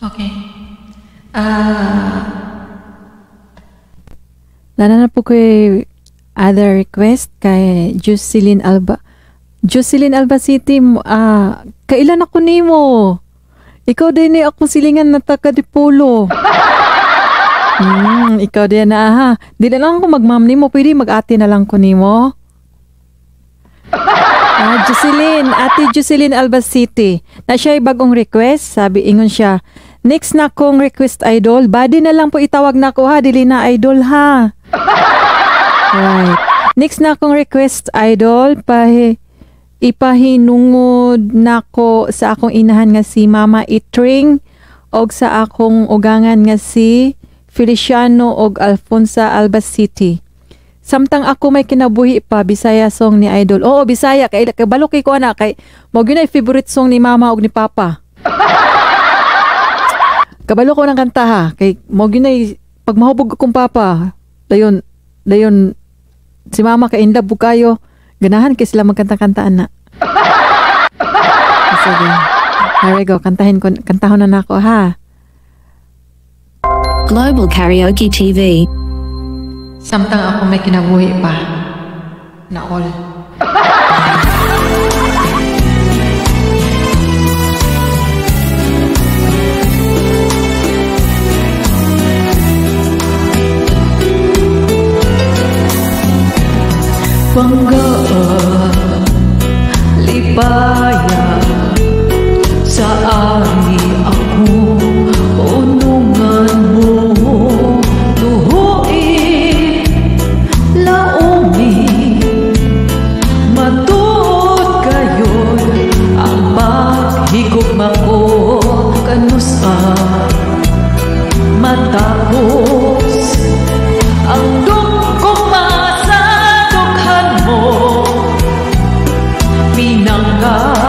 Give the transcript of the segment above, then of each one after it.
Okay. Nana na po kay other request kay Jocelyn Alba. Jocelyn Alba City, kailan ako nimo? Ikaw din ako silingan na taga Dipolo. Ikaw din na ha. Di na lang ako magmam nimo, pwede mag-ate na lang ko nimo. Jocelyn, Ate Jocelyn Alba City. Na siya bagong request, sabi ingon siya. Next na kong request idol, body na lang po itawag na ko ha, dili na idol ha. Right. Next na akong request idol, ipahinungod nako sa akong inahan nga si Mama Itring og sa akong ugangan nga si Feliciano og Alfonsa Alba City. Samtang ako may kinabuhi pa Bisaya song ni idol. Oo, Bisaya kay kabalo kay ko ana kay mo gyud favorite song ni Mama og ni Papa. Kabalo ko ng kanta ha kay mo gyud pag mahubog akong Papa. Dayon si Mama kay in love kayo. Ganahan kay sila magkanta-kantaan na. Sige. Here we go. Kantahon na nako ha. Global Karaoke TV. Samtang ako may kinabuhi pa. Na all. Banggaan, lipaya sa ani ako, unungan mo, tuhuin, laumi, matuot kayon, ang maghigugma ko, kanusa, matapos, ang dugkong pinangga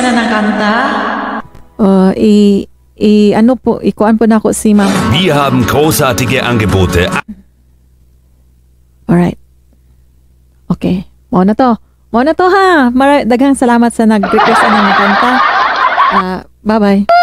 na ng kanta? Ano po, ikuan po na ako si Mama. Wir haben großartige Angebote. Alright. Okay. Mo na to ha. Daghang salamat sa nag-request ng kanta. Bye-bye.